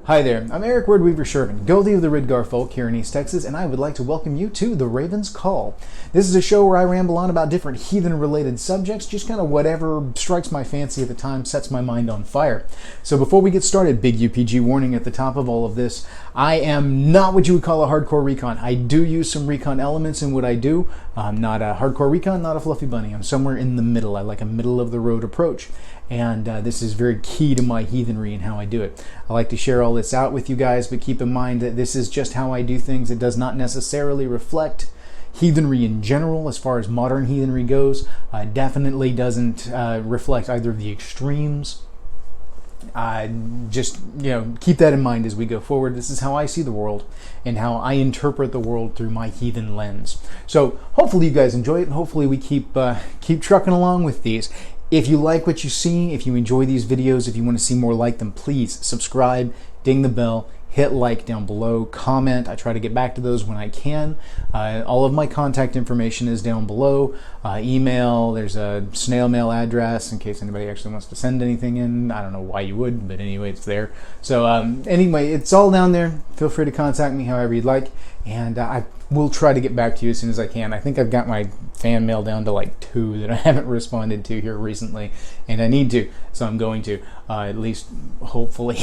Hi there, I'm Eric Wordweaver Sjerven, Goldie of the Ridgar folk here in East Texas, and I would like to welcome you to The Raven's Call. This is a show where I ramble on about different heathen-related subjects, just kind of whatever strikes my fancy at the time, sets my mind on fire. So before we get started, big UPG warning at the top of all of this, I am not what you would call a hardcore recon. I do use some recon elements in what I do. I'm not a hardcore recon, not a fluffy bunny. I'm somewhere in the middle. I like a middle-of-the-road approach. And this is very key to my heathenry and how I do it. I like to share all this out with you guys, but keep in mind that this is just how I do things. It does not necessarily reflect heathenry in general as far as modern heathenry goes. Definitely doesn't reflect either of the extremes. Just, keep that in mind as we go forward. This is how I see the world and how I interpret the world through my heathen lens. So hopefully you guys enjoy it, and hopefully we keep trucking along with these. If you like what you see, if you enjoy these videos, if you want to see more like them, please subscribe, ding the bell, hit like down below, comment. I try to get back to those when I can. All of my contact information is down below. Email, there's a snail mail address in case anybody actually wants to send anything in. I don't know why you would, but anyway, it's there. So anyway, it's all down there. Feel free to contact me however you'd like, and I will try to get back to you as soon as I can. I think I've got my fan mail down to like 2 that I haven't responded to here recently, and I need to, so I'm going to, at least hopefully.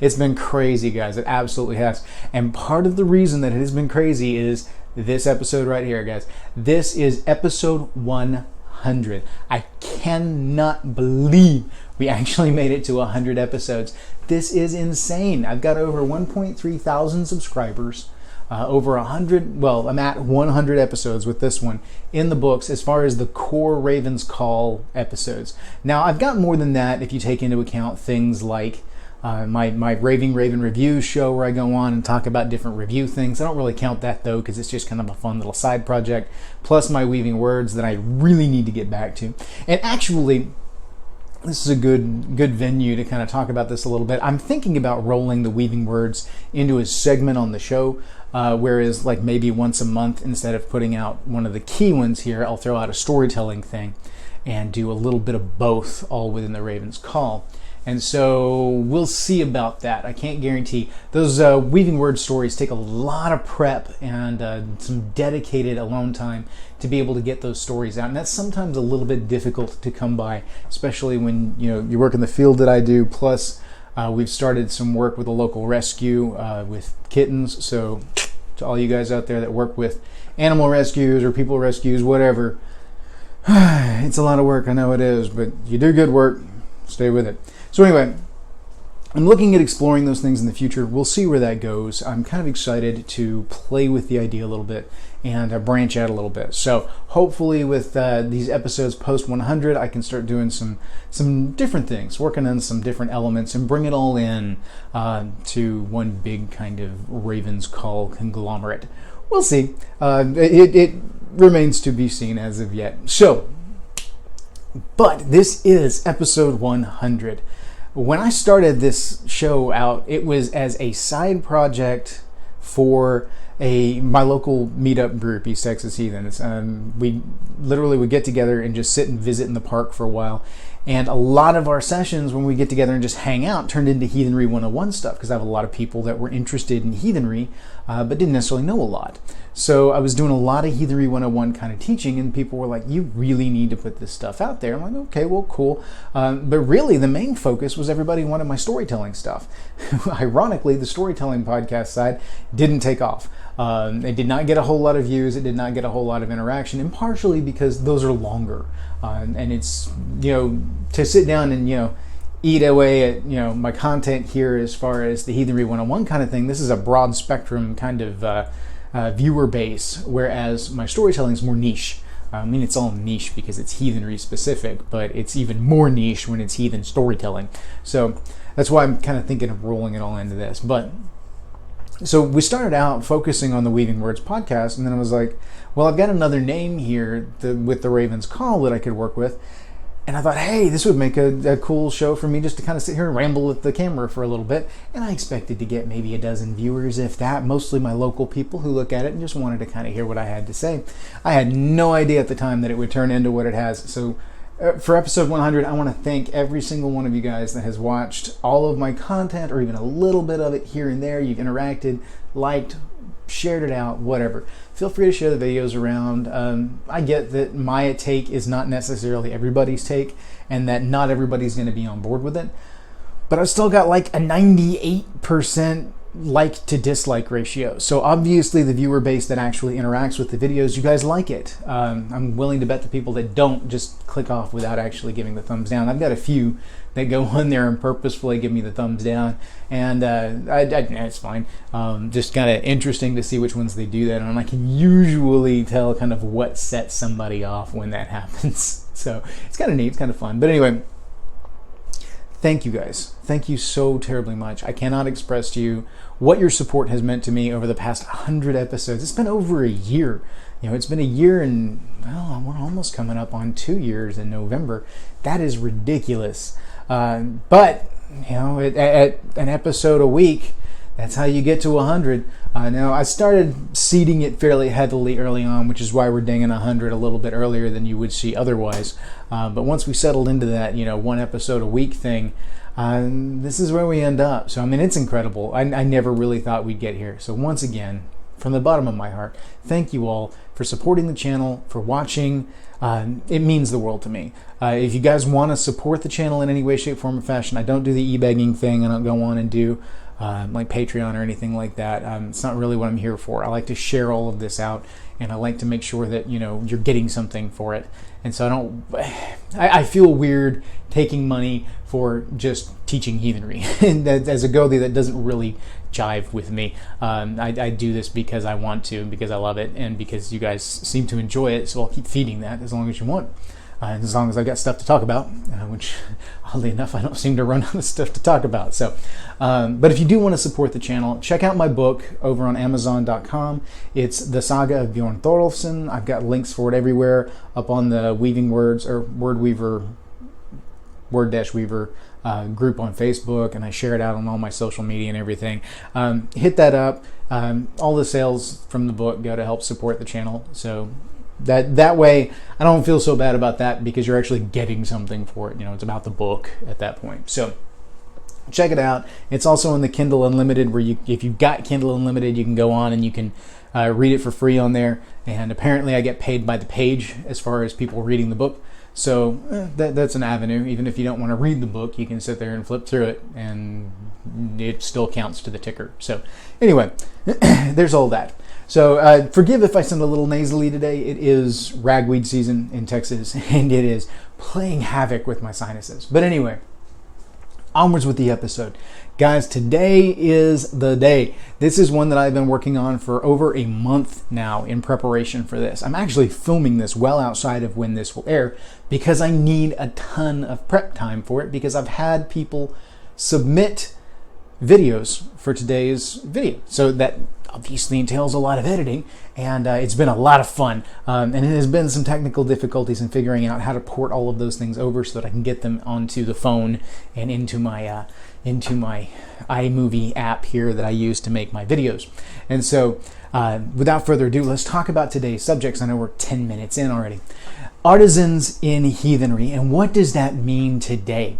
It's been crazy, guys. It absolutely has. And part of the reason that it has been crazy is this episode right here, guys. This is episode 100. I cannot believe we actually made it to 100 episodes. This is insane. I've got over 1.3 thousand subscribers. Over 100, well, I'm at 100 episodes with this one in the books as far as the core Raven's Call episodes. Now, I've got more than that if you take into account things like my Raving Raven Reviews show where I go on and talk about different review things. I don't really count that, though, because it's just kind of a fun little side project, plus my Weaving Words that I really need to get back to. And actually, this is a good venue to kind of talk about this a little bit. I'm thinking about rolling the Weaving Words into a segment on the show, whereas like maybe once a month, instead of putting out one of the key ones here, I'll throw out a storytelling thing and do a little bit of both, all within the Raven's Call. And so we'll see about that. I can't guarantee. Those Weaving Word stories take a lot of prep and some dedicated alone time to be able to get those stories out. And that's sometimes a little bit difficult to come by, especially when you work in the field that I do. Plus, we've started some work with a local rescue with kittens. So to all you guys out there that work with animal rescues or people rescues, whatever, it's a lot of work. I know it is, but you do good work. Stay with it. So anyway, I'm looking at exploring those things in the future. We'll see where that goes. I'm kind of excited to play with the idea a little bit and branch out a little bit. So hopefully with these episodes post 100, I can start doing some different things, working on some different elements and bring it all in to one big kind of Raven's Call conglomerate. We'll see. It remains to be seen as of yet. So, but this is episode 100. When I started this show out, it was as a side project for my local meetup group, East Texas Heathens. We literally would get together and just sit and visit in the park for a while. And a lot of our sessions when we get together and just hang out turned into Heathenry 101 stuff, because I have a lot of people that were interested in heathenry but didn't necessarily know a lot. So I was doing a lot of Heathenry 101 kind of teaching, and people were like, you really need to put this stuff out there. I'm like, okay, well, cool. But really, the main focus was everybody wanted my storytelling stuff. Ironically, the storytelling podcast side didn't take off. It did not get a whole lot of views. It did not get a whole lot of interaction, and partially because those are longer. And it's, to sit down and, eat away at, my content here as far as the Heathenry 101 kind of thing. This is a broad spectrum kind of viewer base, whereas my storytelling is more niche. I mean, it's all niche because it's heathenry specific, but it's even more niche when it's heathen storytelling. So that's why I'm kind of thinking of rolling it all into this. But so we started out focusing on the Weaving Words podcast, and then I was like, well, I've got another name here with the Raven's Call that I could work with. And I thought, hey, this would make a cool show for me just to kind of sit here and ramble with the camera for a little bit. And I expected to get maybe a dozen viewers, if that, mostly my local people who look at it and just wanted to kind of hear what I had to say. I had no idea at the time that it would turn into what it has. So for episode 100, I want to thank every single one of you guys that has watched all of my content, or even a little bit of it here and there. You've interacted, liked, shared it out, whatever. Feel free to share the videos around. I get that my take is not necessarily everybody's take, and that not everybody's going to be on board with it. But I've still got like a 98% like to dislike ratio. So obviously the viewer base that actually interacts with the videos, you guys like it. I'm willing to bet the people that don't just click off without actually giving the thumbs down. I've got a few that go on there and purposefully give me the thumbs down, and it's fine. Just kind of interesting to see which ones they do that, and I can usually tell kind of what sets somebody off when that happens. So it's kind of neat, it's kind of fun. But anyway, thank you guys. Thank you so terribly much. I cannot express to you what your support has meant to me over the past 100 episodes. It's been over a year. You know, it's been a year, and well, we're almost coming up on 2 years in November. That is ridiculous. But you know, at an episode a week, that's how you get to 100. Now, I started seeding it fairly heavily early on, which is why we're dinging 100 a little bit earlier than you would see otherwise. But once we settled into that, you know, 1 episode a week thing, this is where we end up. So, I mean, it's incredible. I never really thought we'd get here. So once again, from the bottom of my heart, thank you all for supporting the channel, for watching. It means the world to me. If you guys want to support the channel in any way, shape, form, or fashion, I don't do the e-begging thing. I don't go on and do like Patreon or anything like that. It's not really what I'm here for. I like to share all of this out, and I like to make sure that, you know, you're getting something for it. And so I feel weird taking money for just teaching heathenry. And as a Gothi, that doesn't really jive with me. I do this because I want to, because I love it, and because you guys seem to enjoy it, so I'll keep feeding that as long as you want. And as long as I've got stuff to talk about, which oddly enough, I don't seem to run out of stuff to talk about. So, but if you do want to support the channel, check out my book over on Amazon.com. It's the Saga of Bjorn Thorolfson. I've got links for it everywhere up on the Weaving Words or Word-Weaver group on Facebook, and I share it out on all my social media and everything. Hit that up. All the sales from the book go to help support the channel. So that way I don't feel so bad about that, because you're actually getting something for it. You know, it's about the book at that point. So check it out. It's also in the Kindle Unlimited, where if you've got Kindle Unlimited, you can go on and you can read it for free on there. And apparently I get paid by the page as far as people reading the book. So that's an avenue. Even if you don't want to read the book, you can sit there and flip through it, and it still counts to the ticker. So anyway, there's all that. So forgive if I sound a little nasally today. It is ragweed season in Texas, and it is playing havoc with my sinuses. But anyway, onwards with the episode. Guys, today is the day. This is one that I've been working on for over a month now in preparation for this. I'm actually filming this well outside of when this will air, because I need a ton of prep time for it, because I've had people submit videos for today's video. So that obviously entails a lot of editing, and it's been a lot of fun. And it has been some technical difficulties in figuring out how to port all of those things over so that I can get them onto the phone and into my iMovie app here that I use to make my videos. And so without further ado, let's talk about today's subjects. I know we're 10 minutes in already. Artisans in heathenry, and what does that mean today?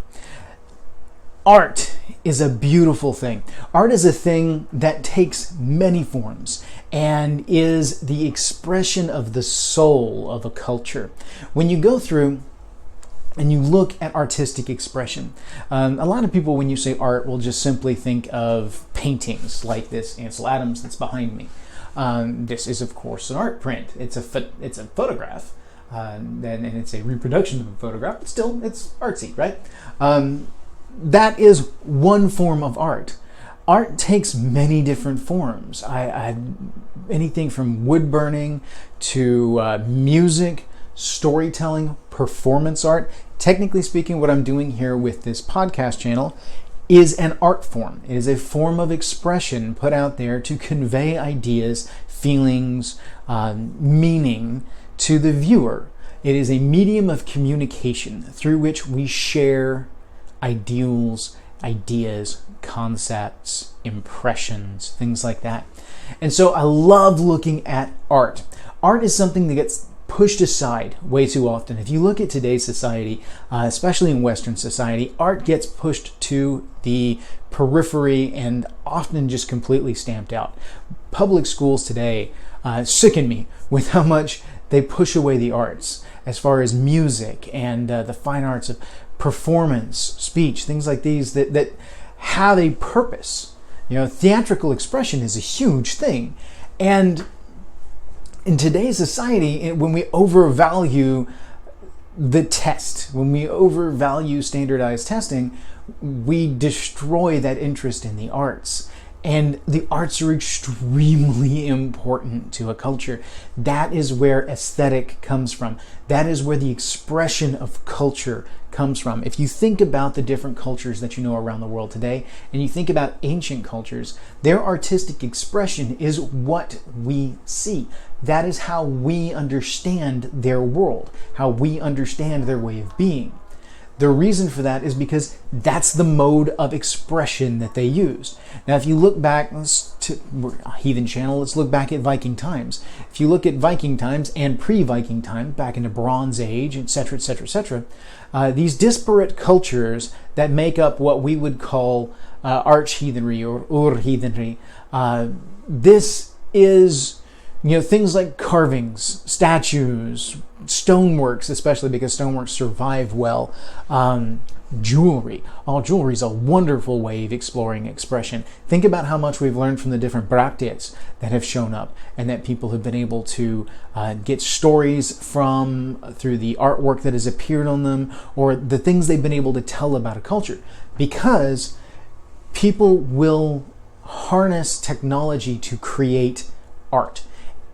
Art is a beautiful thing. Art is a thing that takes many forms and is the expression of the soul of a culture. When you go through and you look at artistic expression, a lot of people, when you say art, will just simply think of paintings like this Ansel Adams that's behind me. This is, of course, an art print. It's a photograph, and it's a reproduction of a photograph, but still, it's artsy, right? That is one form of art. Art takes many different forms. Anything from wood burning to music, storytelling, performance art. Technically speaking, what I'm doing here with this podcast channel is an art form. It is a form of expression put out there to convey ideas, feelings, meaning to the viewer. It is a medium of communication through which we share ideals, ideas, concepts, impressions, things like that. And so I love looking at art. Art is something that gets pushed aside way too often. If you look at today's society, especially in Western society, art gets pushed to the periphery and often just completely stamped out. Public schools today sicken me with how much they push away the arts, as far as music and the fine arts of performance, speech, things like these that have a purpose. Theatrical expression is a huge thing. And in today's society, when we overvalue the test, when we overvalue standardized testing, we destroy that interest in the arts. And the arts are extremely important to a culture. That is where aesthetic comes from. That is where the expression of culture comes from. If you think about the different cultures that you know around the world today, and you think about ancient cultures, their artistic expression is what we see. That is how we understand their world, how we understand their way of being. The reason for that is because that's the mode of expression that they used. Now, if you look back to Heathen channel, let's look back at Viking times. If you look at Viking times and pre-Viking time, back into Bronze Age, etc., etc., etc., these disparate cultures that make up what we would call arch-heathenry or ur-heathenry, this is things like carvings, statues, stoneworks, especially because stoneworks survive well, jewelry. Jewelry is a wonderful way of exploring expression. Think about how much we've learned from the different bracteates that have shown up and that people have been able to get stories from through the artwork that has appeared on them, or the things they've been able to tell about a culture, because people will harness technology to create art.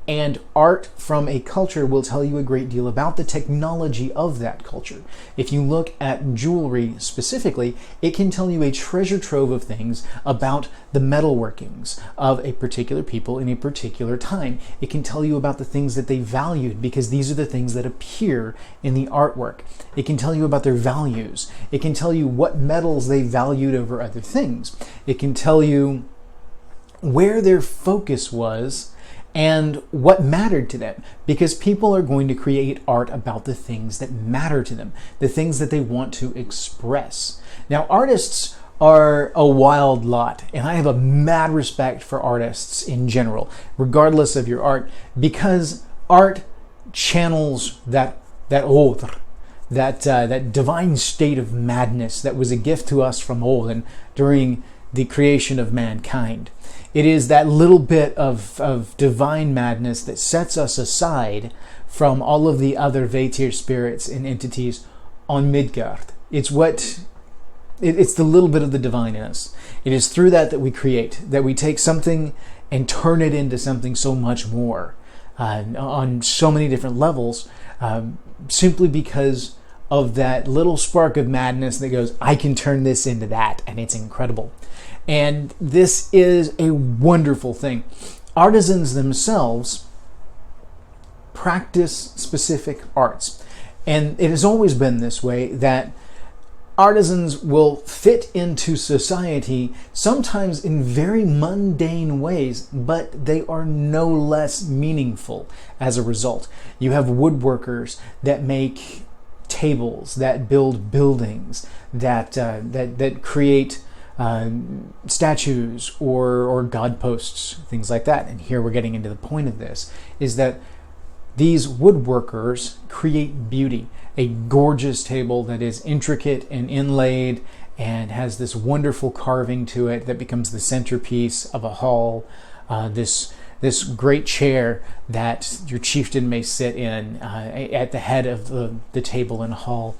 And art from a culture will tell you a great deal about the technology of that culture. If you look at jewelry specifically, it can tell you a treasure trove of things about the metalworkings of a particular people in a particular time. It can tell you about the things that they valued, because these are the things that appear in the artwork. It can tell you about their values. It can tell you what metals they valued over other things. It can tell you where their focus was and what mattered to them, because people are going to create art about the things that matter to them, the things that they want to express. Now, artists are a wild lot, and I have a mad respect for artists in general, regardless of your art, because art channels that divine state of madness that was a gift to us from Odin during the creation of mankind. It is that little bit of divine madness that sets us aside from all of the other Vatir spirits and entities on Midgard. It's the little bit of the divine in us. It is through that we create, that we take something and turn it into something so much more on so many different levels, simply because of that little spark of madness that goes, I can turn this into that, and it's incredible. And this is a wonderful thing. Artisans themselves practice specific arts. And it has always been this way, that artisans will fit into society, sometimes in very mundane ways, but they are no less meaningful as a result. You have woodworkers that make tables, that build buildings, that create statues or god posts, things like that. And here we're getting into the point of this, is that these woodworkers create beauty. A gorgeous table that is intricate and inlaid and has this wonderful carving to it that becomes the centerpiece of a hall. This great chair that your chieftain may sit in at the head of the table in a hall.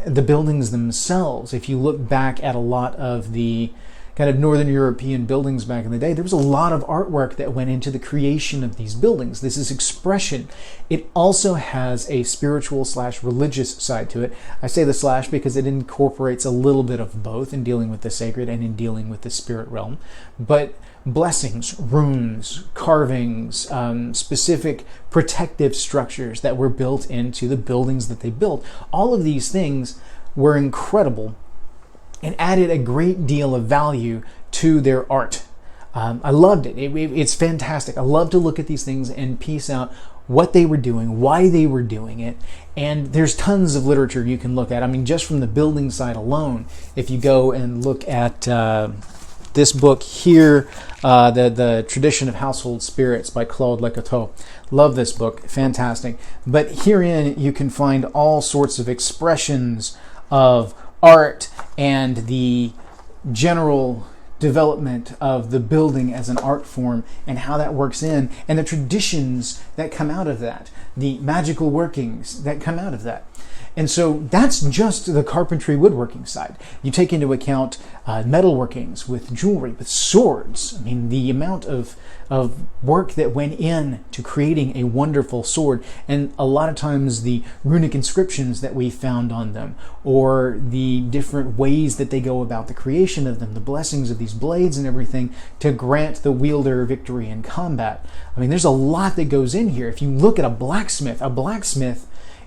The buildings themselves, if you look back at a lot of the kind of Northern European buildings back in the day, there was a lot of artwork that went into the creation of these buildings. This is expression. It also has a spiritual / religious side to it. I say the slash because it incorporates a little bit of both in dealing with the sacred and in dealing with the spirit realm. But blessings, runes, carvings, specific protective structures that were built into the buildings that they built. All of these things were incredible and added a great deal of value to their art. I loved it. It's fantastic. I love to look at these things and piece out what they were doing, why they were doing it. And there's tons of literature you can look at. I mean, just from the building side alone, if you go and look at this book here, the Tradition of Household Spirits by Claude Lecoteau. Love this book, fantastic. But herein you can find all sorts of expressions of art and the general development of the building as an art form and how that works in, and the traditions that come out of that, the magical workings that come out of that. And so that's just the carpentry woodworking side. You take into account metalworkings with jewelry, with swords. I mean, the amount of work that went in to creating a wonderful sword, and a lot of times the runic inscriptions that we found on them, or the different ways that they go about the creation of them, the blessings of these blades and everything to grant the wielder victory in combat. I mean, there's a lot that goes in here. If you look at a blacksmith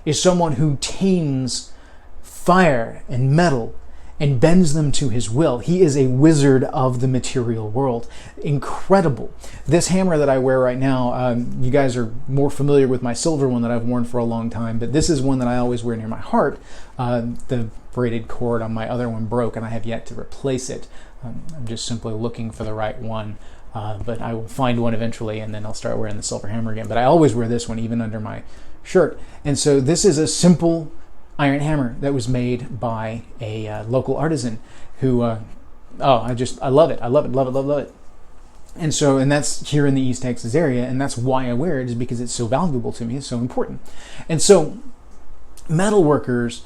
is someone who tames fire and metal and bends them to his will. He is a wizard of the material world. Incredible. This hammer that I wear right now, you guys are more familiar with my silver one that I've worn for a long time, but this is one that I always wear near my heart. The braided cord on my other one broke, and I have yet to replace it. I'm just simply looking for the right one. But I will find one eventually, and then I'll start wearing the silver hammer again. But I always wear this one, even under my shirt. And so this is a simple iron hammer that was made by a local artisan who, I love it. I love it. And that's here in the East Texas area, and that's why I wear it, is because it's so valuable to me. It's so important. And so metal workers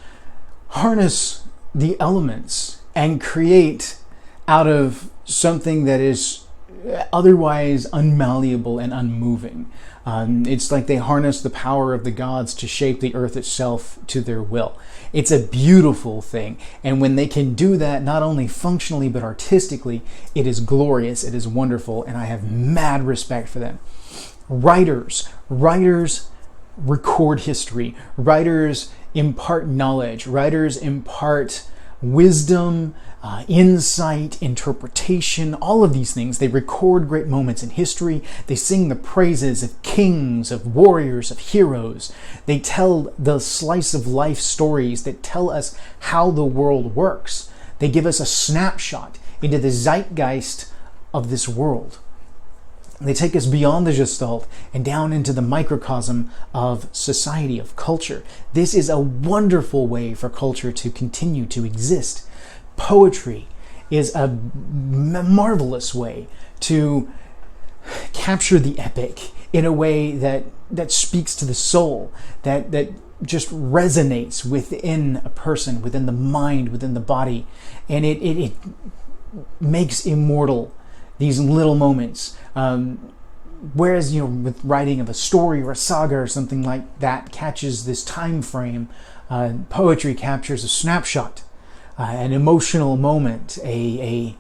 harness the elements and create out of something that is otherwise unmalleable and unmoving. It's like they harness the power of the gods to shape the earth itself to their will. It's a beautiful thing. And when they can do that, not only functionally, but artistically, it is glorious, it is wonderful, and I have mad respect for them. Writers record history. Writers impart knowledge. Writers impart wisdom, insight, interpretation, all of these things. They record great moments in history. They sing the praises of kings, of warriors, of heroes. They tell the slice of life stories that tell us how the world works. They give us a snapshot into the zeitgeist of this world. They take us beyond the Gestalt and down into the microcosm of society, of culture. This is a wonderful way for culture to continue to exist. Poetry is a marvelous way to capture the epic in a way that speaks to the soul, that just resonates within a person, within the mind, within the body, and it makes immortal these little moments. Whereas, with writing of a story or a saga or something like that catches this time frame, poetry captures a snapshot, an emotional moment, a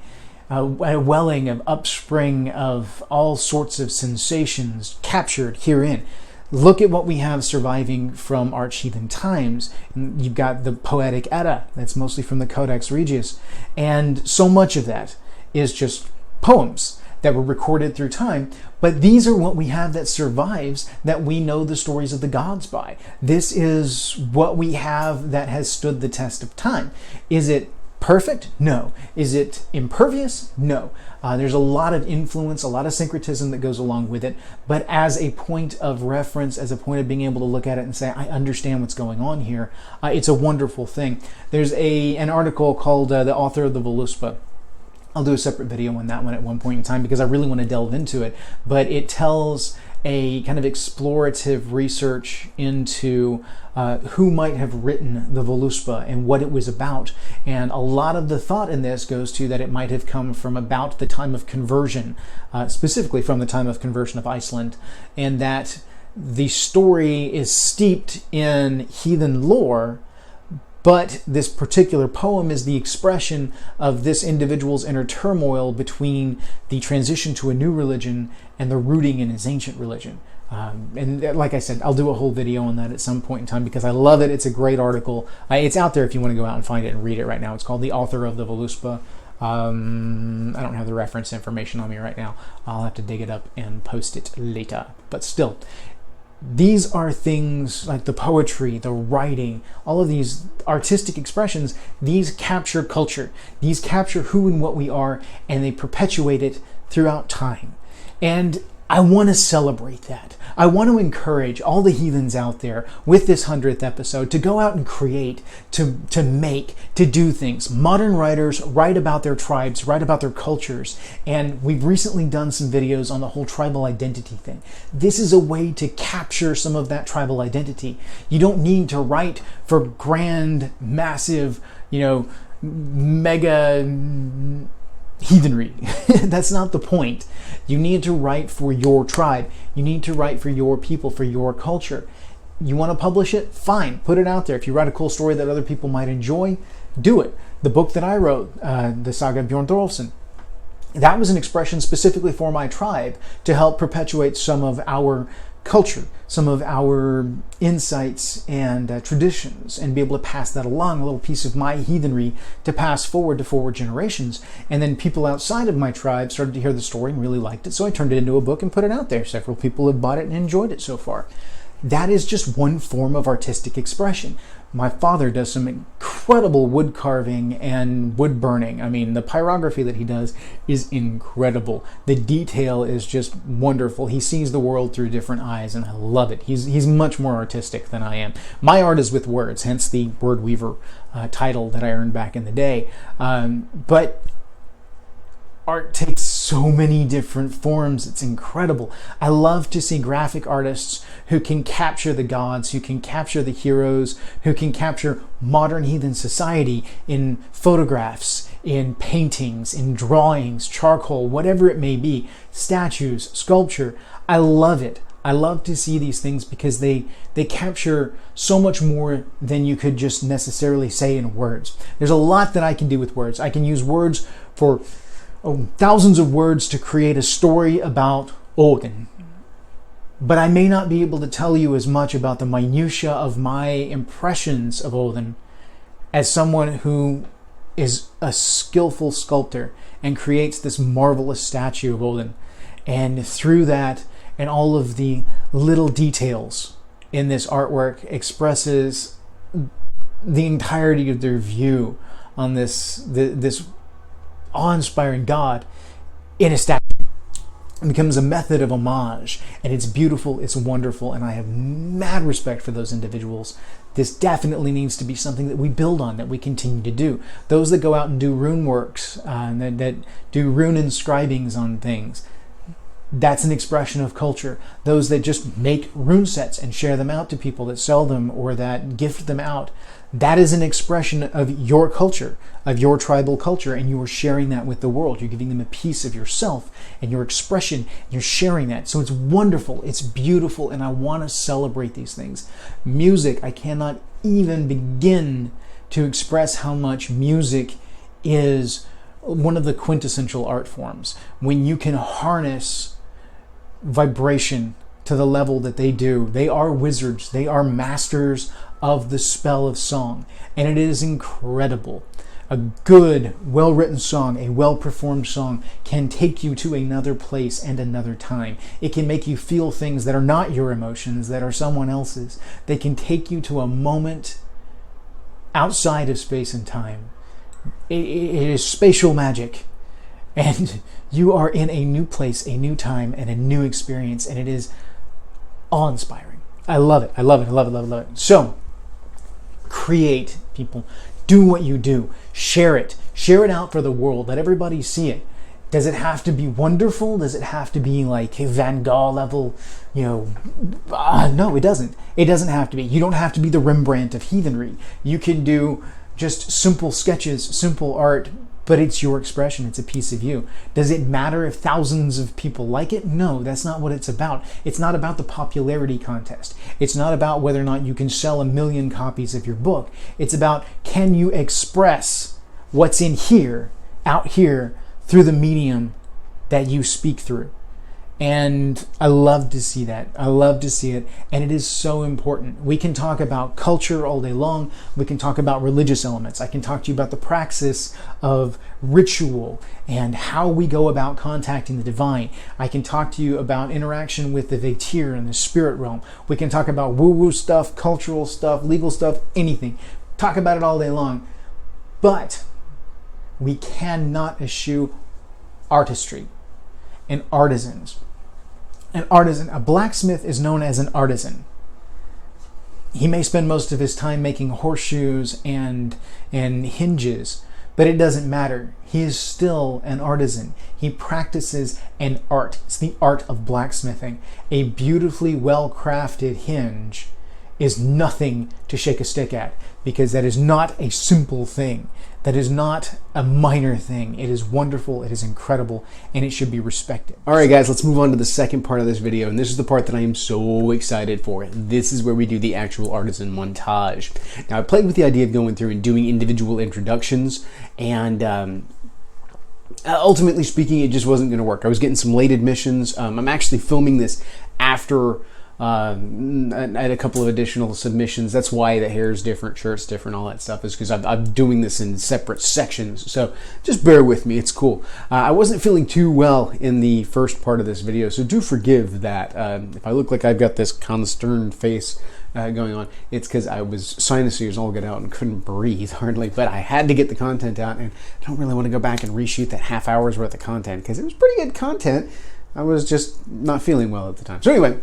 welling of upspring of all sorts of sensations captured herein. Look at what we have surviving from Arch-Heathen times. You've got the Poetic Edda, that's mostly from the Codex Regius, and so much of that is just poems that were recorded through time, but these are what we have that survives, that we know the stories of the gods by. This is what we have that has stood the test of time. Is it perfect? No. Is it impervious? No. There's a lot of influence, a lot of syncretism that goes along with it, but as a point of reference, as a point of being able to look at it and say, I understand what's going on here, it's a wonderful thing. There's an article called The Author of the Voluspa. I'll do a separate video on that one at one point in time because I really want to delve into it. But it tells a kind of explorative research into who might have written the Voluspa and what it was about. And a lot of the thought in this goes to that it might have come from about the time of conversion, specifically from the time of conversion of Iceland, and that the story is steeped in heathen lore, but this particular poem is the expression of this individual's inner turmoil between the transition to a new religion and the rooting in his ancient religion. And like I said, I'll do a whole video on that at some point in time because I love it. It's a great article. It's out there if you want to go out and find it and read it right now. It's called The Author of the Voluspa. I don't have the reference information on me right now. I'll have to dig it up and post it later. But still, These are things like the poetry, the writing, all of these artistic expressions. These capture culture. These capture who and what we are, and they perpetuate it throughout time. And I want to celebrate that. I want to encourage all the heathens out there with this 100th episode to go out and create, to make, to do things. Modern writers write about their tribes, write about their cultures, and we've recently done some videos on the whole tribal identity thing. This is a way to capture some of that tribal identity. You don't need to write for grand, massive, mega heathenry. That's not the point. You need to write for your tribe. You need to write for your people, for your culture. You want to publish it? Fine. Put it out there. If you write a cool story that other people might enjoy, do it. The book that I wrote, the Saga of Bjorn Thorolfson, that was an expression specifically for my tribe to help perpetuate some of our culture, some of our insights and traditions, and be able to pass that along, a little piece of my heathenry to pass forward to forward generations. And then people outside of my tribe started to hear the story and really liked it, so I turned it into a book and put it out there. Several people have bought it and enjoyed it so far. That is just one form of artistic expression. My father does some incredible wood carving and wood burning. I mean, the pyrography that he does is incredible. The detail is just wonderful. He sees the world through different eyes, and I love it. He's much more artistic than I am. My art is with words, hence the Word Weaver title that I earned back in the day. But art takes so many different forms. It's incredible. I love to see graphic artists who can capture the gods, who can capture the heroes, who can capture modern heathen society in photographs, in paintings, in drawings, charcoal, whatever it may be, statues, sculpture. I love it. I love to see these things because they capture so much more than you could just necessarily say in words. There's a lot that I can do with words. I can use words for thousands of words to create a story about Odin. But I may not be able to tell you as much about the minutiae of my impressions of Odin as someone who is a skillful sculptor and creates this marvelous statue of Odin. And through that and all of the little details in this artwork expresses the entirety of their view on this awe-inspiring God in a statue. It becomes a method of homage, and it's beautiful, it's wonderful, and I have mad respect for those individuals. This definitely needs to be something that we build on, that we continue to do. Those that go out and do rune works, that do rune inscribings on things, that's an expression of culture. Those that just make rune sets and share them out to people, that sell them or that gift them out, that is an expression of your culture, of your tribal culture, and you are sharing that with the world. You're giving them a piece of yourself and your expression, and you're sharing that. So it's wonderful, it's beautiful, and I want to celebrate these things. Music, I cannot even begin to express how much music is one of the quintessential art forms. When you can harness vibration to the level that they do, they are wizards, they are masters of the spell of song, and it is incredible. A good, well-written song, a well-performed song can take you to another place and another time. It can make you feel things that are not your emotions, that are someone else's. They can take you to a moment outside of space and time. It is spatial magic, and you are in a new place, a new time, and a new experience, and it is awe-inspiring. I love it. I love it. I love it. Love it. Love it. So, create, people. Do what you do. Share it. Share it out for the world. Let everybody see it. Does it have to be wonderful? Does it have to be like a Van Gogh level? No, it doesn't. It doesn't have to be. You don't have to be the Rembrandt of heathenry. You can do just simple sketches, simple art, but it's your expression. It's a piece of you. Does it matter if thousands of people like it? No, that's not what it's about. It's not about the popularity contest. It's not about whether or not you can sell 1 million copies of your book. It's about, can you express what's in here, out here, through the medium that you speak through? And I love to see that. I love to see it. And it is so important. We can talk about culture all day long. We can talk about religious elements. I can talk to you about the praxis of ritual and how we go about contacting the divine. I can talk to you about interaction with the Vetir and the spirit realm. We can talk about woo-woo stuff, cultural stuff, legal stuff, anything. Talk about it all day long. But we cannot eschew artistry and artisans. An artisan, a blacksmith is known as an artisan. He may spend most of his time making horseshoes and hinges, but it doesn't matter. He is still an artisan. He practices an art. It's the art of blacksmithing. A beautifully well-crafted hinge is nothing to shake a stick at, because that is not a simple thing. That is not a minor thing. It is wonderful, it is incredible, and it should be respected. All right, guys, let's move on to the second part of this video, and this is the part that I am so excited for. This is where we do the actual artisan montage. Now, I played with the idea of going through and doing individual introductions, and ultimately speaking, it just wasn't going to work. I was getting some late admissions. I'm actually filming this after I had a couple of additional submissions. That's why the hair's different, shirt's different, all that stuff is because I'm doing this in separate sections. So just bear with me, it's cool. I wasn't feeling too well in the first part of this video, so do forgive that. If I look like I've got this consterned face going on, it's because I was sinus ears all get out and couldn't breathe hardly, but I had to get the content out, and I don't really want to go back and reshoot that half hour's worth of content because it was pretty good content. I was just not feeling well at the time. So anyway,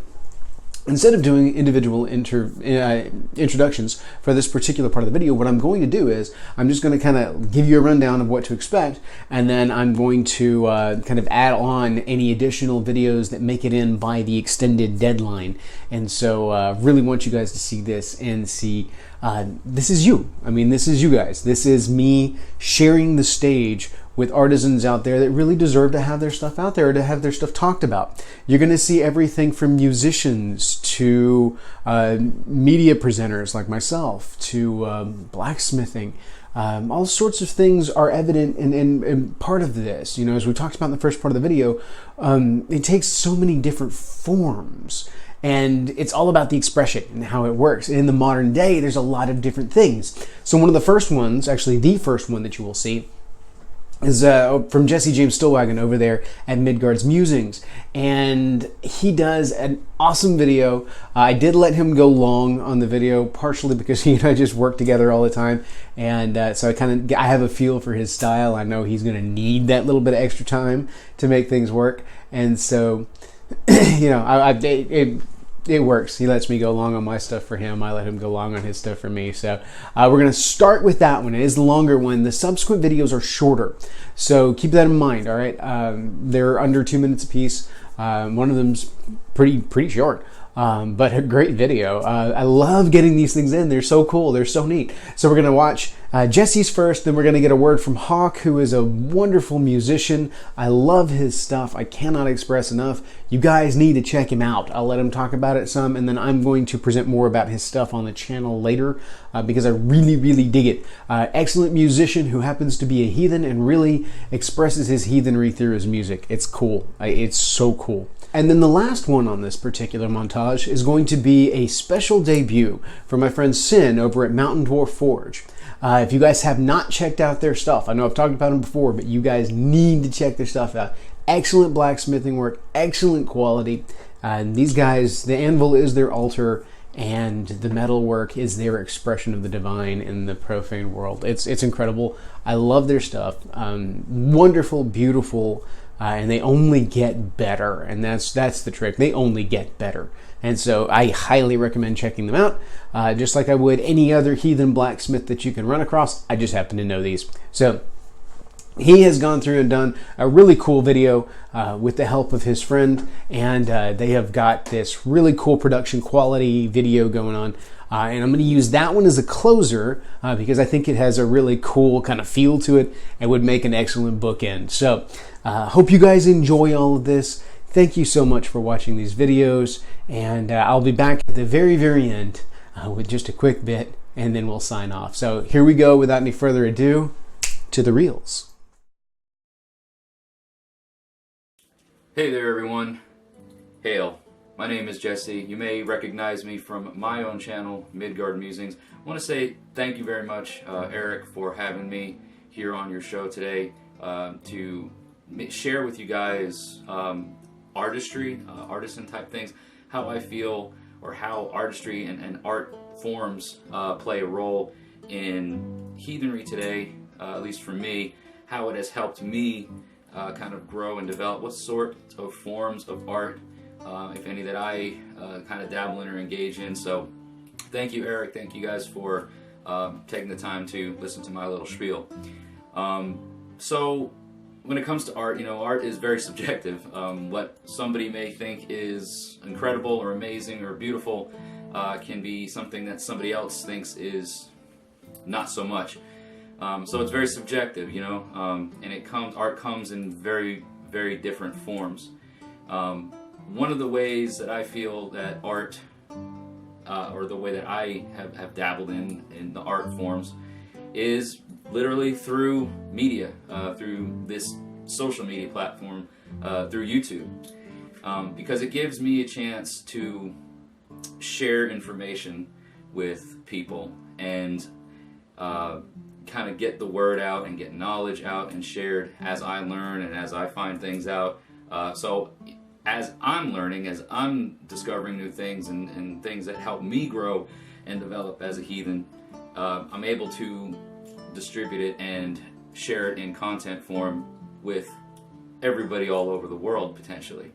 instead of doing individual introductions for this particular part of the video, what I'm going to do is I'm just going to kind of give you a rundown of what to expect, and then I'm going to kind of add on any additional videos that make it in by the extended deadline. And so really want you guys to see this and see this is you. I mean, this is you guys. This is me sharing the stage with artisans out there that really deserve to have their stuff out there, to have their stuff talked about. You're going to see everything from musicians to media presenters like myself to blacksmithing. All sorts of things are evident in part of this. You know, as we talked about in the first part of the video, it takes so many different forms. And it's all about the expression and how it works. In the modern day, there's a lot of different things. So one of the first ones, actually the first one that you will see, is from Jesse James Stillwagon over there at Midgard's Musings, and he does an awesome video. I did let him go long on the video, partially because he and I just work together all the time, and so I have a feel for his style. I know he's going to need that little bit of extra time to make things work, and so you know, it works. He lets me go long on my stuff for him. I let him go long on his stuff for me. So we're going to start with that one. It is the longer one. The subsequent videos are shorter. So keep that in mind, all right? They're under 2 minutes a piece. One of them's pretty short, but a great video. I love getting these things in. They're so cool. They're so neat. So we're going to watch Jesse's first, then we're going to get a word from Hauk, who is a wonderful musician. I love his stuff. I cannot express enough. You guys need to check him out. I'll let him talk about it some, and then I'm going to present more about his stuff on the channel later because I really, really dig it. Excellent musician who happens to be a heathen and really expresses his heathenry through his music. It's cool. It's so cool. And then the last one on this particular montage is going to be a special debut for my friend Sin over at Mountain Dwarf Forge. If you guys have not checked out their stuff, I know I've talked about them before, but you guys need to check their stuff out. Excellent blacksmithing work, excellent quality. These guys, the anvil is their altar, and the metal work is their expression of the divine in the profane world. It's incredible. I love their stuff. Wonderful, beautiful, and they only get better, and that's the trick. They only get better. And so I highly recommend checking them out, just like I would any other heathen blacksmith that you can run across. I just happen to know these. So he has gone through and done a really cool video with the help of his friend, and they have got this really cool production quality video going on. And I'm going to use that one as a closer because I think it has a really cool kind of feel to it and would make an excellent bookend. So hope you guys enjoy all of this. Thank you so much for watching these videos, and I'll be back at the very, very end with just a quick bit, and then we'll sign off. So here we go, without any further ado, to the reels. Hey there everyone, Hail, my name is Jesse. You may recognize me from my own channel, Midgard Musings. I want to say thank you very much, Eric, for having me here on your show today to share with you guys artistry, artisan type things, how I feel, or how artistry and art forms play a role in heathenry today, at least for me, how it has helped me kind of grow and develop, what sort of forms of art, if any, that I kind of dabble in or engage in. So thank you, Eric. Thank you guys for taking the time to listen to my little spiel. So when it comes to art, art is very subjective. What somebody may think is incredible or amazing or beautiful can be something that somebody else thinks is not so much. So it's very subjective, and art comes in very, very different forms. One of the ways that I feel that art, or the way that I have dabbled in the art forms, is literally through media, through this social media platform, through YouTube, because it gives me a chance to share information with people and kind of get the word out and get knowledge out and shared as I learn and as I find things out. So as I'm learning, as I'm discovering new things and things that help me grow and develop as a heathen, I'm able to distribute it and share it in content form with everybody all over the world, potentially.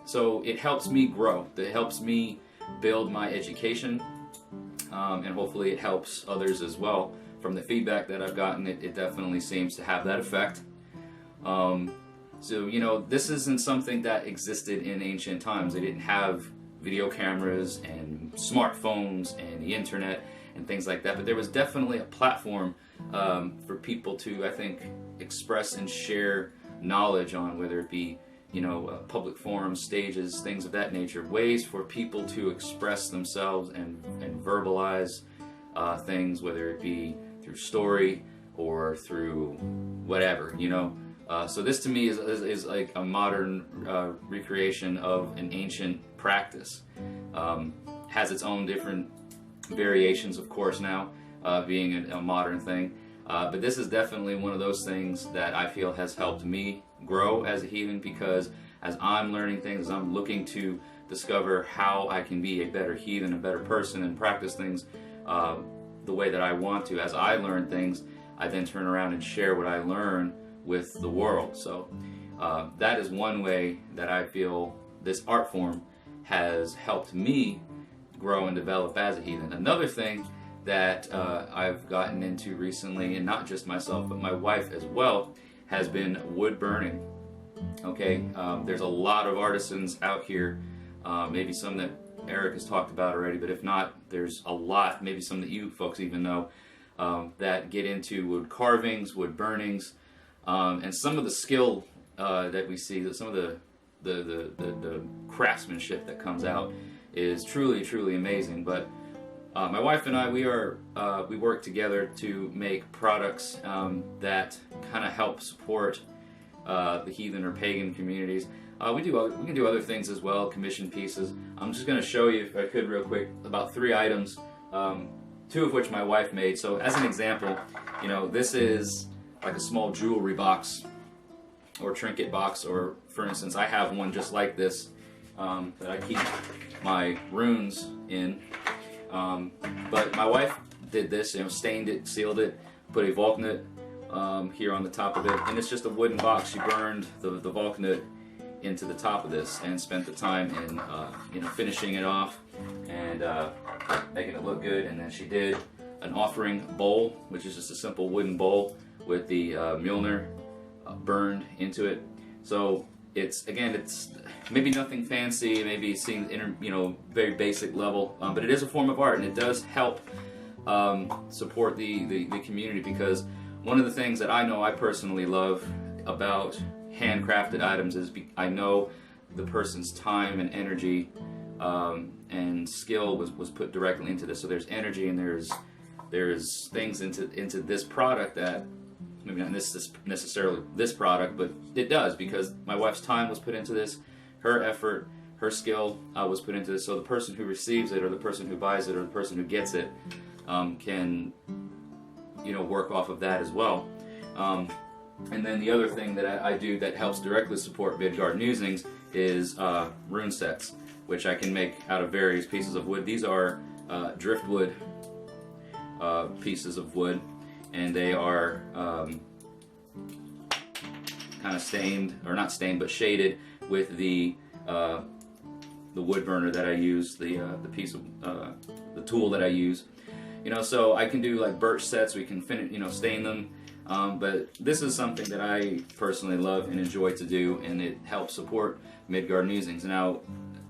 So it helps me grow. It helps me build my education, and hopefully it helps others as well. From the feedback that I've gotten, it definitely seems to have that effect. So, this isn't something that existed in ancient times. They didn't have video cameras and smartphones and the internet and things like that, but there was definitely a platform for people to, I think, express and share knowledge on, whether it be, public forums, stages, things of that nature, ways for people to express themselves and verbalize things, whether it be through story or through whatever, So this to me is like a modern recreation of an ancient practice. Has its own different variations, of course, now, being a modern thing. But this is definitely one of those things that I feel has helped me grow as a heathen, because as I'm learning things, as I'm looking to discover how I can be a better heathen, a better person, and practice things the way that I want to. As I learn things, I then turn around and share what I learn with the world. So that is one way that I feel this art form has helped me grow and develop as a heathen. Another thing that I've gotten into recently, and not just myself, but my wife as well, has been wood burning. Okay, there's a lot of artisans out here, maybe some that Eric has talked about already, but if not, there's a lot, maybe some that you folks even know, that get into wood carvings, wood burnings, and some of the skill that we see, that some of the craftsmanship that comes out is truly, truly amazing. But my wife and I, we work together to make products that kind of help support the heathen or pagan communities. We can do other things as well, commission pieces. I'm just going to show you, if I could real quick, about 3 items, 2 of which my wife made. So as an example, this is like a small jewelry box or trinket box, or for instance, I have one just like this that I keep my runes in. But my wife did this, stained it, sealed it, put a Vulcanite here on the top of it, and it's just a wooden box. She burned the Vulcanite into the top of this and spent the time in finishing it off and making it look good. And then she did an offering bowl, which is just a simple wooden bowl with the Mjolnir burned into it. So it's maybe nothing fancy, maybe seen very basic level, but it is a form of art, and it does help support the community, because one of the things that I know I personally love about handcrafted items is I know the person's time and energy and skill was put directly into this. So there's energy and there's things into this product that maybe not necessarily this product, but it does, because my wife's time was put into this, her effort, her skill was put into this. So the person who receives it, or the person who buys it, or the person who gets it can, work off of that as well. And then the other thing that I do that helps directly support Midgard Musings is rune sets, which I can make out of various pieces of wood. These are driftwood pieces of wood, and they are kind of stained, or not stained, but shaded with the wood burner that I use, the piece of the tool that I use. So I can do like birch sets. We can stain them. But this is something that I personally love and enjoy to do, and it helps support Midgard Musings. Now,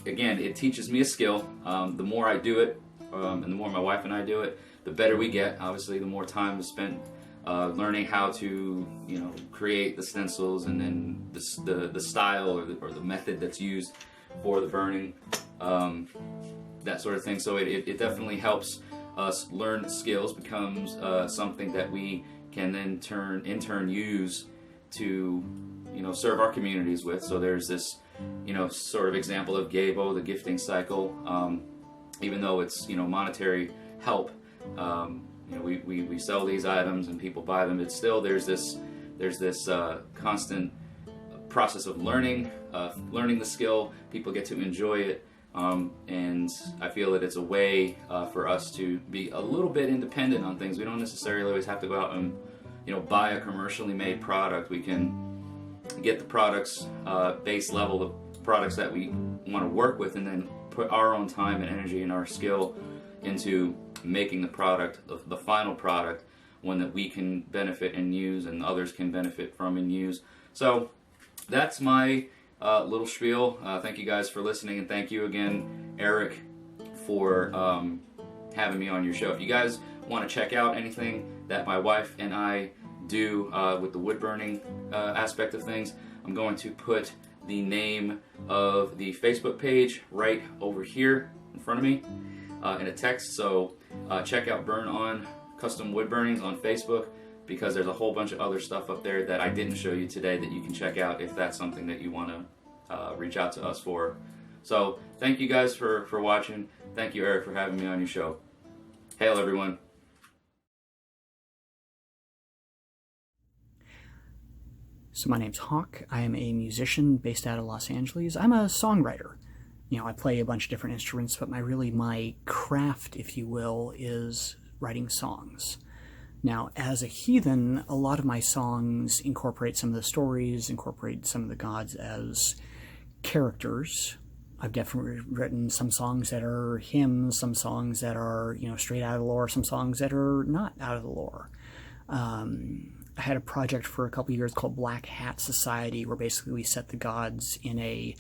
again, it teaches me a skill. The more I do it, and the more my wife and I do it, the better we get. Obviously, the more time is spent learning how to, create the stencils, and then the style or the method that's used for the burning, that sort of thing. So it definitely helps us learn the skills, becomes something that we can then in turn use to serve our communities with. So there's this sort of example of Gabo, the gifting cycle. Even though it's monetary help, we sell these items and people buy them. It's still there's this constant process of learning the skill. People get to enjoy it. And I feel that it's a way for us to be a little bit independent on things. We don't necessarily always have to go out and buy a commercially made product. We can get the products base level, the products that we want to work with, and then put our own time and energy and our skill into making the product, the final product, one that we can benefit and use, and others can benefit from and use. So that's my little spiel. Thank you guys for listening, and thank you again, Eric, for having me on your show. If you guys want to check out anything that my wife and I do with the wood burning aspect of things, I'm going to put the name of the Facebook page right over here in front of me in a text. So check out Burn On Custom Wood Burnings on Facebook, because there's a whole bunch of other stuff up there that I didn't show you today that you can check out if that's something that you want to reach out to us for. So thank you guys for watching. Thank you, Eric, for having me on your show. Hail, everyone. So my name's Hauk. I am a musician based out of Los Angeles. I'm a songwriter. I play a bunch of different instruments, but my craft, if you will, is writing songs. Now, as a heathen, a lot of my songs incorporate some of the stories, incorporate some of the gods as characters. I've definitely written some songs that are hymns, some songs that are, straight out of the lore, some songs that are not out of the lore. I had a project for a couple of years called Black Hat Society, where basically we set the gods in a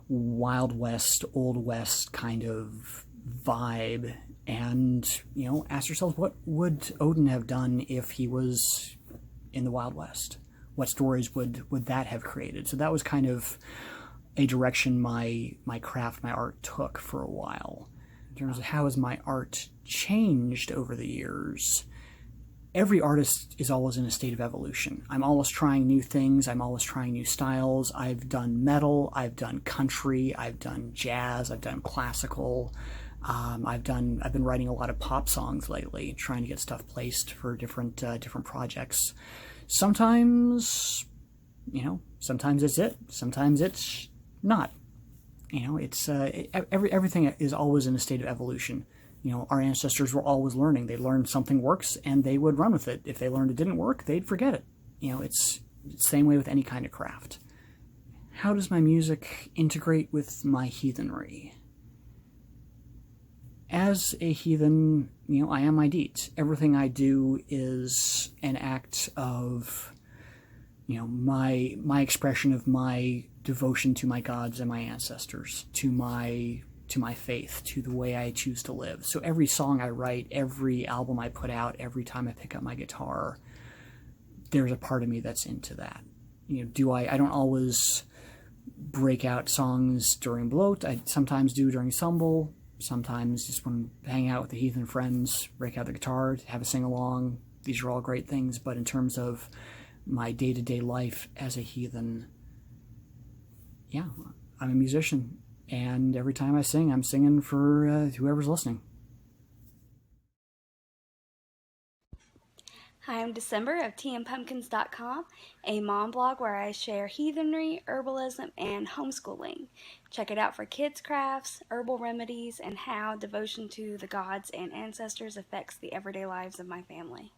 Wild West, Old West kind of vibe, and asked ourselves, what would Odin have done if he was in the Wild West? What stories would that have created? So that was kind of a direction my craft, my art took for a while. In terms of how has my art changed over the years, every artist is always in a state of evolution. I'm always trying new things. I'm always trying new styles. I've done metal. I've done country. I've done jazz. I've done classical. I've been writing a lot of pop songs lately, trying to get stuff placed for different projects. Sometimes, sometimes it's it. Sometimes it's not. It's everything is always in a state of evolution. Our ancestors were always learning. They learned something works, and they would run with it. If they learned it didn't work, they'd forget it. It's the same way with any kind of craft. How does my music integrate with my heathenry? As a heathen, I am my deeds. Everything I do is an act of, my expression of my devotion to my gods and my ancestors, to my faith, to the way I choose to live. So every song I write, every album I put out, every time I pick up my guitar, there's a part of me that's into that. I don't always break out songs during bloat. I sometimes do during stumble. Sometimes just when hanging out with the heathen friends, break out the guitar, have a sing-along. These are all great things, but in terms of my day-to-day life as a heathen, yeah, I'm a musician, and every time I sing, I'm singing for whoever's listening. Hi, I'm December of tandpumpkins.com, a mom blog where I share heathenry, herbalism, and homeschooling. Check it out for kids' crafts, herbal remedies, and how devotion to the gods and ancestors affects the everyday lives of my family.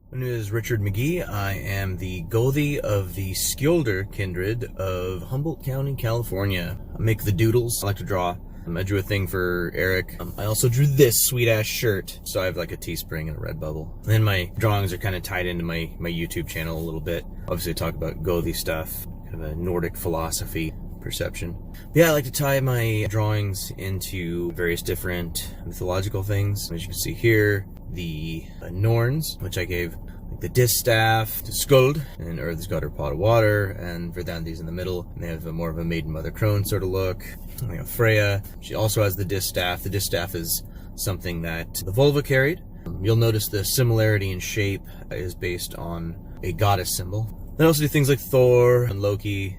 My name is Richard McGee. I am the Gothi of the Skjolder kindred of Humboldt County, California. I make the doodles. I like to draw. I drew a thing for Eric. I also drew this sweet-ass shirt. So I have like a Teespring and a Redbubble. And then my drawings are kind of tied into my YouTube channel a little bit. Obviously I talk about Gothi stuff, kind of a Nordic philosophy perception. But yeah, I like to tie my drawings into various different mythological things. As you can see here, the Norns, which I gave like the distaff to Skuld, and Earth's got her pot of water, and Verdandhi's in the middle, and they have more of a maiden mother crone sort of look. And we have Freya. She also has the distaff. The distaff is something that the Volva carried. You'll notice the similarity in shape is based on a goddess symbol. I also do things like Thor and Loki,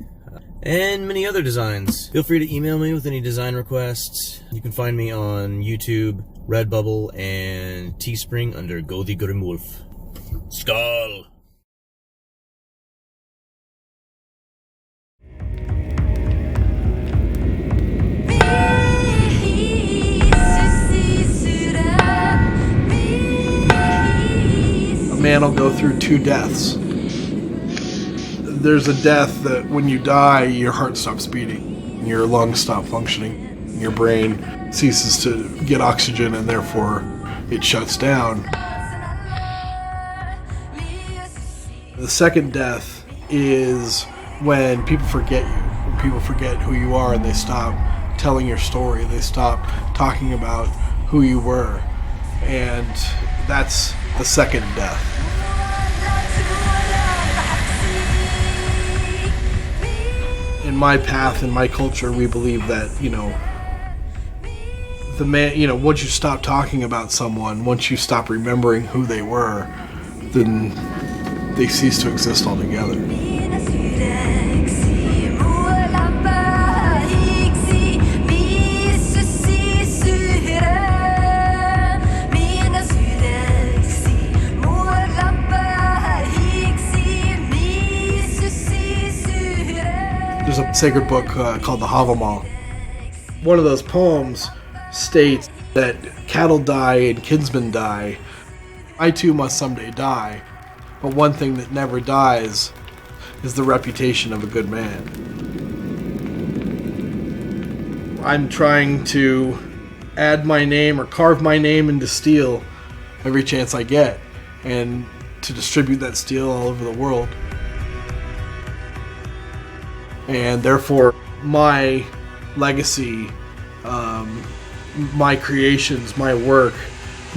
and many other designs. Feel free to email me with any design requests. You can find me on YouTube, Redbubble, and Teespring under Gothi Grimwolf. Skull! A man will go through two deaths. There's a death that when you die, your heart stops beating, your lungs stop functioning, your brain ceases to get oxygen, and therefore it shuts down. The second death is when people forget you, when people forget who you are, and they stop telling your story, they stop talking about who you were, and that's the second death. In my path, in my culture, we believe that, the man, once you stop talking about someone, once you stop remembering who they were, then they cease to exist altogether. There's a sacred book called the Havamal. One of those poems states that cattle die and kinsmen die. I too must someday die, but one thing that never dies is the reputation of a good man. I'm trying to add my name or carve my name into steel every chance I get, and to distribute that steel all over the world. And therefore, my legacy, my creations, my work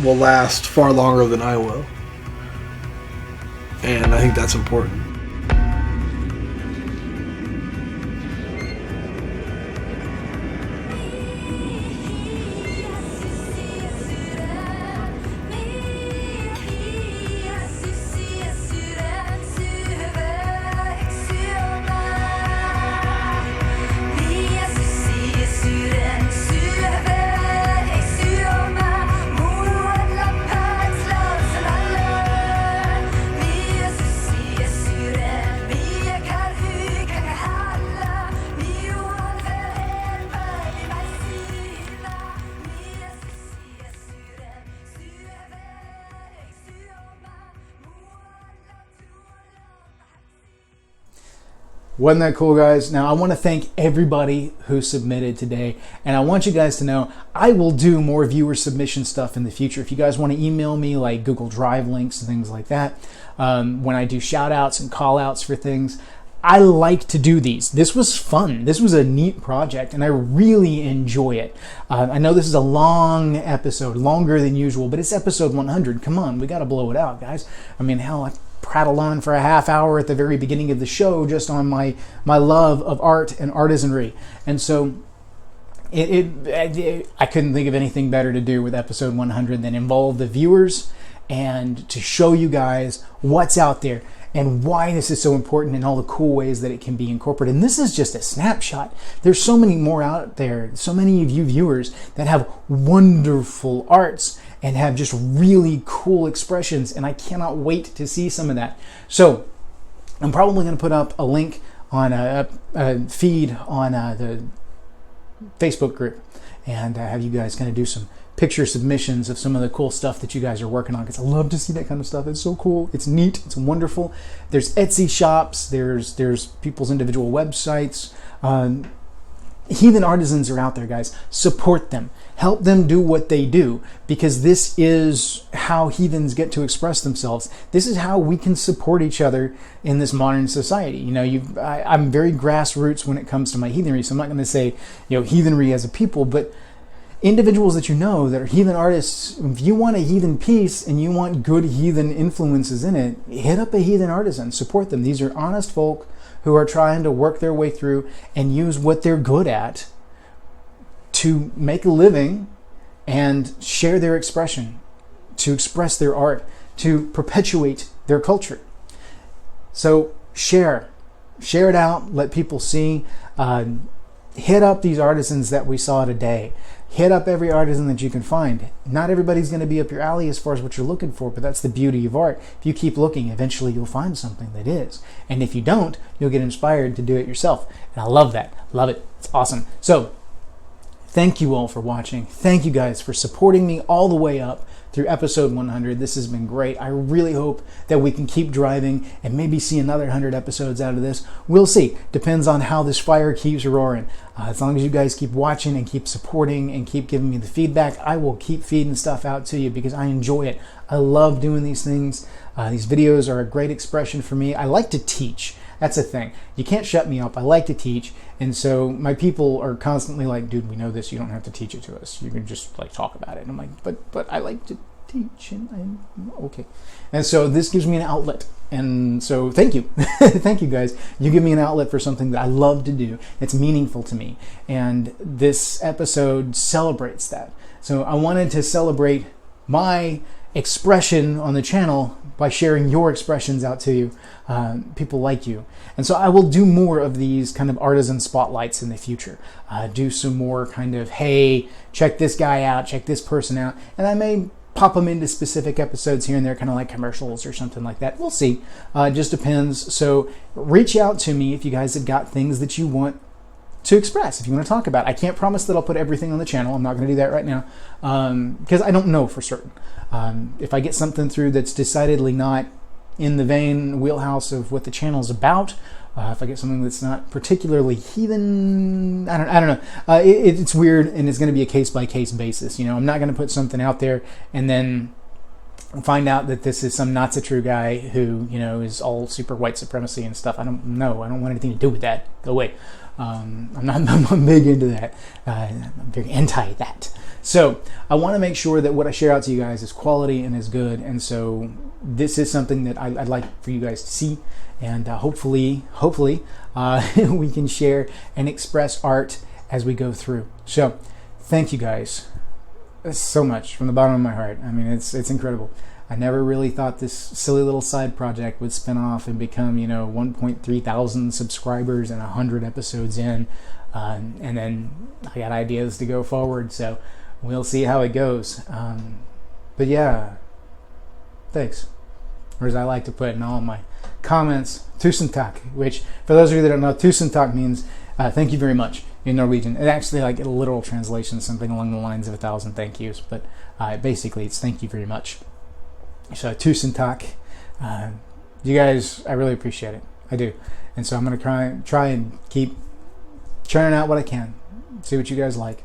will last far longer than I will. And I think that's important. Wasn't that cool, guys? Now, I want to thank everybody who submitted today, and I want you guys to know I will do more viewer submission stuff in the future. If you guys want to email me, like Google Drive links and things like that, when I do shout-outs and call-outs for things, I like to do these. This was fun. This was a neat project, and I really enjoy it. I know this is a long episode, longer than usual, but it's episode 100. Come on, we got to blow it out, guys. I mean, hell, I prattled on for a half hour at the very beginning of the show just on my love of art and artisanry. And so I couldn't think of anything better to do with episode 100 than involve the viewers and to show you guys what's out there. and why this is so important and all the cool ways that it can be incorporated. And this is just a snapshot. There's so many more out there, so many of you viewers that have wonderful arts and have just really cool expressions, and I cannot wait to see some of that. So I'm probably going to put up a link on a feed on the Facebook group, and have you guys kind of do some picture submissions of some of the cool stuff that you guys are working on, because I love to see that kind of stuff. It's so cool. It's neat. It's wonderful. There's Etsy shops. There's people's individual websites. Heathen artisans are out there, guys. Support them. Help them do what they do, because this is how heathens get to express themselves. This is how we can support each other in this modern society. You know, I'm very grassroots when it comes to my heathenry, so I'm not going to say, you know, heathenry as a people, but individuals that you know that are heathen artists, if you want a heathen piece and you want good heathen influences in it, hit up a heathen artisan. Support them. These are honest folk who are trying to work their way through and use what they're good at to make a living and share their expression, to express their art, to perpetuate their culture. So share it out, let people see. Hit up these artisans that we saw today. Hit up every artisan that you can find. Not everybody's going to be up your alley as far as what you're looking for, but that's the beauty of art. If you keep looking, eventually you'll find something that is. And if you don't, you'll get inspired to do it yourself. And I love that. Love it. It's awesome. So, thank you all for watching. Thank you guys for supporting me all the way up through episode 100. This has been great. I really hope that we can keep driving and maybe see another 100 episodes out of this. We'll see. Depends on how this fire keeps roaring. As long as you guys keep watching and keep supporting and keep giving me the feedback, I will keep feeding stuff out to you because I enjoy it. I love doing these things. These videos are a great expression for me. I like to teach. That's the thing. You can't shut me up. I like to teach. And so my people are constantly like, dude, we know this. You don't have to teach it to us. You can just like talk about it. And I'm like, but I like to teach. And I'm okay. And so this gives me an outlet. And so thank you. Thank you guys. You give me an outlet for something that I love to do. It's meaningful to me. And this episode celebrates that. So I wanted to celebrate my expression on the channel by sharing your expressions out to you, people like you. And so I will do more of these kind of artisan spotlights in the future. Do some more kind of, hey, check this guy out, check this person out. And I may pop them into specific episodes here and there, kind of like commercials or something like that. We'll see. It just depends. So reach out to me if you guys have got things that you want to express, if you want to talk about. I can't promise that I'll put everything on the channel. I'm not going to do that right now because I don't know for certain. If I get something through that's decidedly not in the vein, wheelhouse of what the channel's about, if I get something that's not particularly heathen, I don't know. It's weird, and it's going to be a case-by-case basis. You know, I'm not going to put something out there and then find out that this is some not so true guy who, you know, is all super white supremacy and stuff. I don't know. I don't want anything to do with that. Go away. I'm not big into that. I'm very anti that. So I want to make sure that what I share out to you guys is quality and is good. And so this is something that I'd like for you guys to see. And hopefully, we can share and express art as we go through. So thank you guys so much from the bottom of my heart. I mean, it's incredible. I never really thought this silly little side project would spin off and become, 1.3 thousand subscribers and 100 episodes in. And then I got ideas to go forward, so we'll see how it goes. But yeah, thanks. Or as I like to put in all of my comments, tusen takk, which for those of you that don't know, tusen takk means thank you very much in Norwegian. It actually, like a literal translation, something along the lines of 1,000 thank yous, but basically it's thank you very much. So tusen takk. You guys, I really appreciate it. I do. And so I'm going to try and keep churning out what I can. See what you guys like.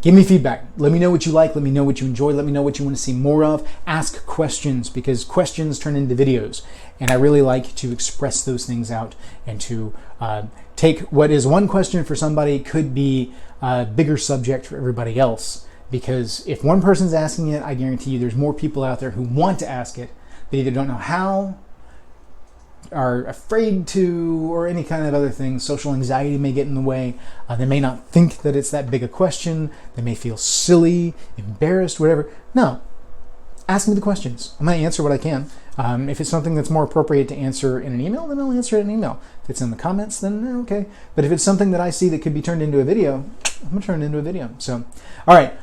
Give me feedback. Let me know what you like. Let me know what you enjoy. Let me know what you want to see more of. Ask questions, because questions turn into videos. And I really like to express those things out and to take what is one question for somebody could be a bigger subject for everybody else. Because if one person's asking it, I guarantee you there's more people out there who want to ask it. They either don't know how, are afraid to, or any kind of other thing. Social anxiety may get in the way. They may not think that it's that big a question. They may feel silly, embarrassed, whatever. No. ask me the questions. I'm going to answer what I can. If it's something that's more appropriate to answer in an email, then I'll answer it in an email. If it's in the comments, then okay. But if it's something that I see that could be turned into a video, I'm going to turn it into a video. So, all right.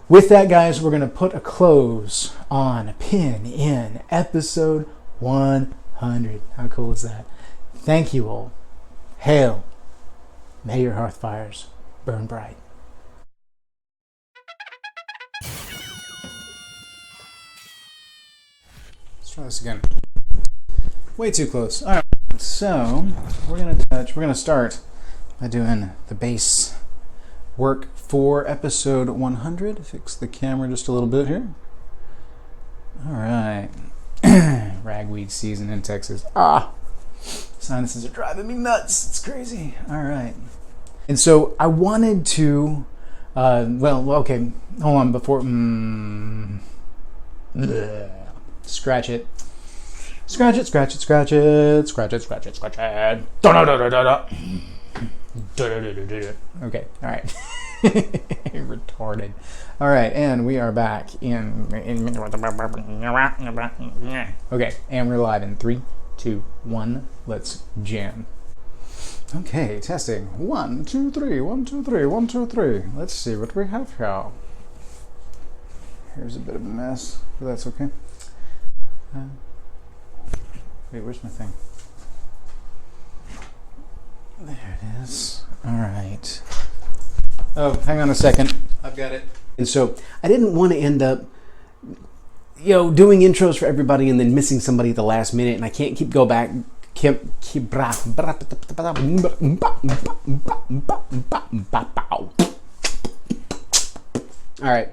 With that, guys, we're going to put a close on a pin in episode 100. How cool is that? Thank you all. Hail. May your hearth fires burn bright. Let's try this again. Way too close. All right. So we're gonna start by doing the bass work for episode 100. Fix the camera just a little bit here. All right. Ragweed season in Texas. Sinuses are driving me nuts. It's crazy. All right. And so I wanted to, okay, hold on before, scratch it. Scratch it, scratch it, scratch it, scratch it, scratch it, scratch it. Okay, all right. Retarded. All right, and we are back in okay, and we're live in 3, 2, 1. Let's jam. Okay, testing. 1, 2, 3, 1, 2, 3, 1, 2, 3. Let's see what we have here. Here's a bit of a mess, but that's okay. Wait, where's my thing? There it is. All right. Oh, hang on a second. I've got it. And so I didn't want to end up, doing intros for everybody and then missing somebody at the last minute, and I can't keep go back. All right.